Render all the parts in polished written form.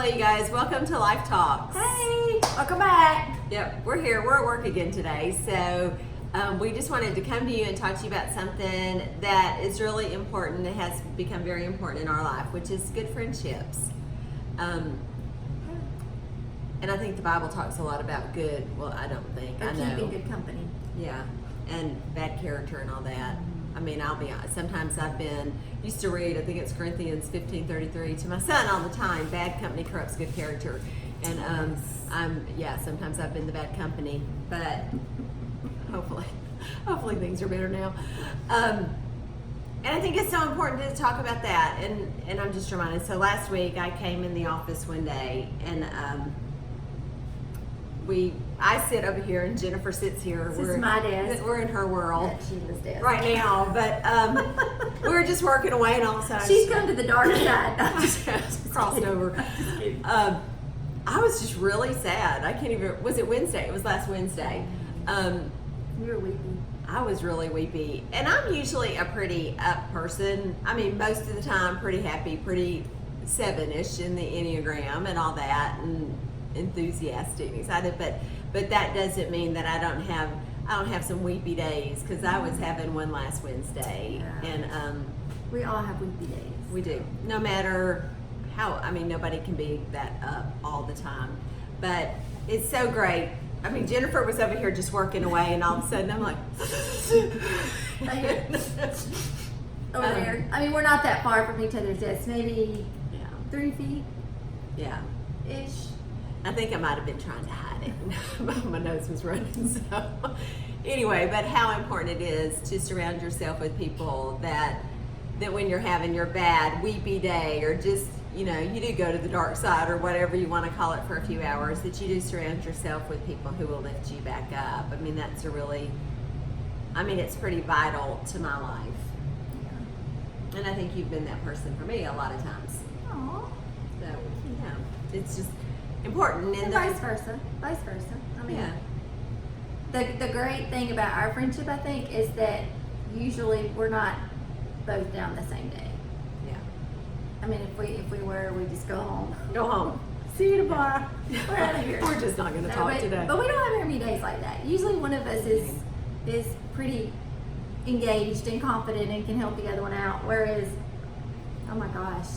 Hello, you guys. Welcome to Life Talks. Hey, welcome back. Yep, we're here. We're at work again today. So we just wanted to come to you and talk to you about something that is really important. It has become very important in our life, which is good friendships. And I think the Bible talks a lot about good. Well, I don't think. I know. Keeping good company. Yeah, and bad character and all that. I mean, I'll be honest. Sometimes used to read, I think it's Corinthians 15:33 to my son all the time. Bad company corrupts good character. And sometimes I've been the bad company, but hopefully things are better now. And I think it's so important to talk about that. And I'm just reminded. So last week I came in the office one day and I sit over here and Jennifer sits here. This is my desk. We're in her world That's Sheila's desk. right now, but we were just working away and all of a sudden She's come to the dark side. crossed over. I was just really sad. I can't even. Was it Wednesday? It was last Wednesday. You were weepy. I was really weepy, and I'm usually a pretty up person. I mean, most of the time, pretty happy, pretty 7-ish in the Enneagram and all that, and enthusiastic and excited. But that doesn't mean that I don't have some weepy days, because I was having one last Wednesday, and we all have weepy days. we do. No matter how. I mean, nobody can be that up all the time, but it's so great. I mean, Jennifer was over here just working away, and all of a sudden I'm like, over there. I mean, we're not that far from each other's desks. Maybe 3 feet yeah. ish. I think I might have been trying to hide it. My nose was running. So anyway, but how important it is to surround yourself with people that when you're having your bad, weepy day, or just, you do go to the dark side or whatever you want to call it for a few hours, that you do surround yourself with people who will lift you back up. I mean, it's pretty vital to my life. Yeah. And I think you've been that person for me a lot of times. Aww. So, it's just important. And vice versa. I mean, the great thing about our friendship, I think, is that usually we're not both down the same day. Yeah. I mean, if we were, we just go home. Go home. See you tomorrow. We're out of here. We're just not going to talk today. But we don't have very many days like that. Usually one of us is pretty engaged and confident and can help the other one out. Whereas, oh my gosh,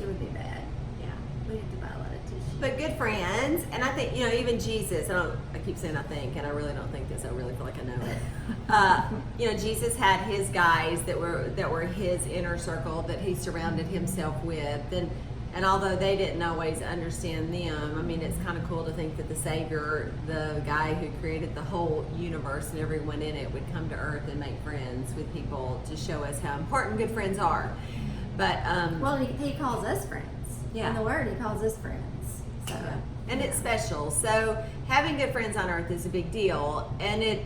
it would be bad. Yeah. We have to buy a lot of tissue. But good friends, and I think, even Jesus, I keep saying I think, and I really don't think this, I really feel like I know it. Jesus had his guys that were his inner circle that he surrounded himself with, and although they didn't always understand them, I mean, it's kind of cool to think that the Savior, the guy who created the whole universe and everyone in it, would come to earth and make friends with people to show us how important good friends are. But well, he calls us friends. Yeah. In the Word, he calls us friends. So, and it's special. So having good friends on earth is a big deal. And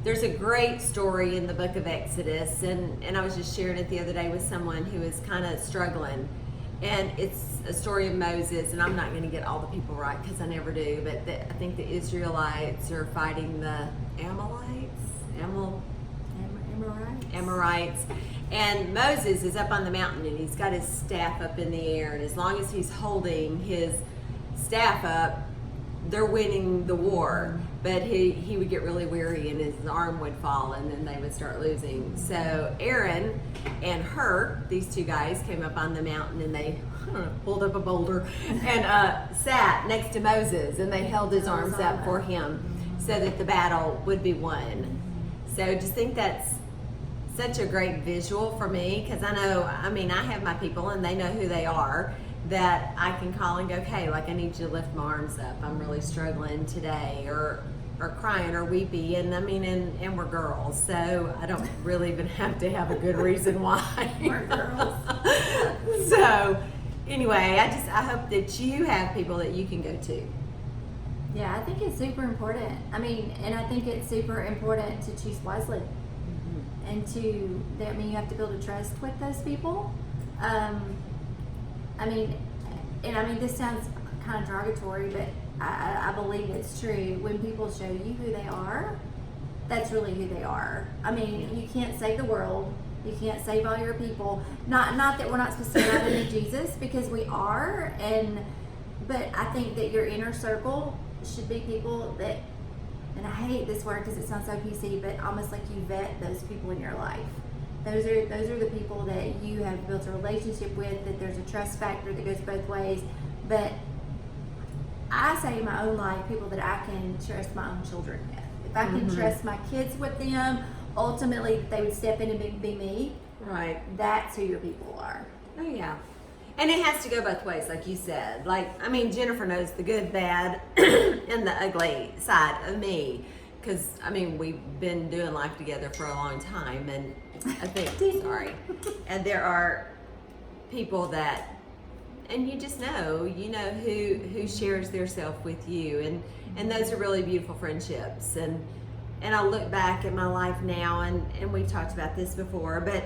there's a great story in the book of Exodus, and I was just sharing it the other day with someone who is kind of struggling. And it's a story of Moses, and I'm not going to get all the people right because I never do, but I think the Israelites are fighting the Amorites. And Moses is up on the mountain, and he's got his staff up in the air, and as long as he's holding his staff up, they're winning the war. But he would get really weary, and his arm would fall, and then they would start losing. So Aaron and Hur, these two guys, came up on the mountain, and they pulled up a boulder and sat next to Moses, and they held his arms up for him so that the battle would be won. So just think that's such a great visual for me, because I have my people, and they know who they are, that I can call and go, okay, like, I need you to lift my arms up. I'm really struggling today, or crying or weepy, and and we're girls, so I don't really even have to have a good reason why. We're girls. So anyway, I hope that you have people that you can go to. Yeah, I think it's super important. And I think it's super important to choose wisely. And you have to build a trust with those people. This sounds kind of derogatory, but I believe it's true. When people show you who they are, that's really who they are. You can't save the world. You can't save all your people. Not that we're not supposed to love into Jesus, because we are, but I think that your inner circle should be people that, and I hate this word because it sounds so PC, but almost like you vet those people in your life. Those are the people that you have built a relationship with, that there's a trust factor that goes both ways. But I say in my own life, people that I can trust my own children with. If I can trust my kids with them, ultimately they would step in and be me. Right. That's who your people are. Oh yeah. And it has to go both ways, like you said. Like, I mean, Jennifer knows the good, bad, and the ugly side of me. Because, I mean, we've been doing life together for a long time. And I think, sorry. And there are people that, and you just know, who shares their self with you. And those are really beautiful friendships. And I look back at my life now, and we've talked about this before, but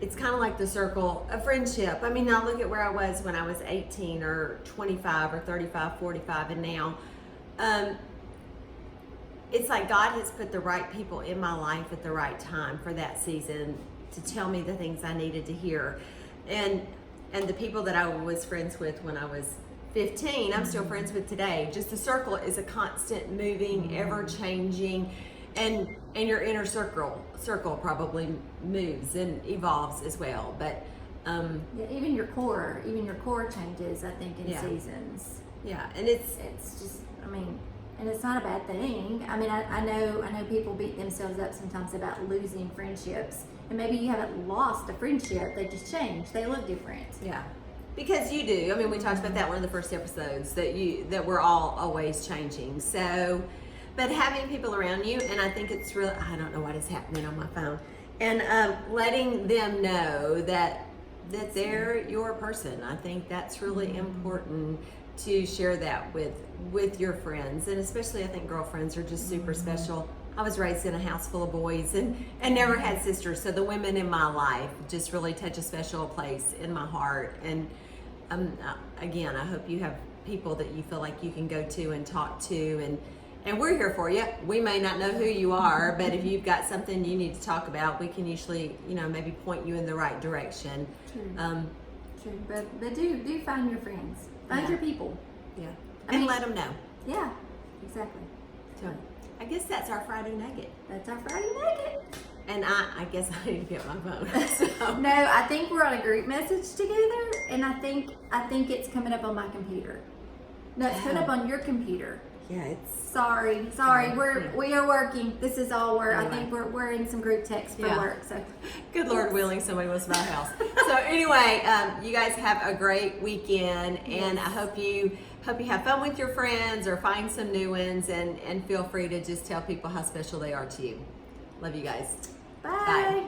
it's kind of like the circle of friendship. I mean, I look at where I was when I was 18 or 25 or 35, 45, and now it's like God has put the right people in my life at the right time for that season to tell me the things I needed to hear. And the people that I was friends with when I was 15, I'm still friends with today. Just the circle is a constant moving, ever changing, and your inner circle probably moves and evolves as well. But Yeah, even your core changes, I think, in seasons. yeah, and it's Just, I mean, and it's not a bad thing. I mean, I know people beat themselves up sometimes about losing friendships, and maybe you haven't lost a friendship; they just changed. They look different. yeah, because you do. I mean, we talked about that one of the first episodes, that we're all always changing. So, but having people around you, and I think it's really, I don't know what is happening on my phone, and letting them know that they're your person. I think that's really important to share that with your friends, and especially I think girlfriends are just super special. I was raised in a house full of boys and never had sisters, so the women in my life just really touch a special place in my heart. And again, I hope you have people that you feel like you can go to and talk to, and we're here for you. We may not know who you are, but if you've got something you need to talk about, we can usually, maybe point you in the right direction. True. But do find your friends. Find your people. Yeah. I And mean- let them know. Yeah, exactly. So I guess that's our Friday nugget. That's our Friday nugget. And I guess I need to get my phone. So. No, I think we're on a group message together, and I think it's coming up on my computer. No, it's coming up on your computer. Yeah, it's Sorry. We are working. This is all work. I think we're in some group text for work. So good Lord willing, somebody wants to buy a house. So anyway, you guys have a great weekend, and I hope you have fun with your friends or find some new ones, and feel free to just tell people how special they are to you. Love you guys. bye.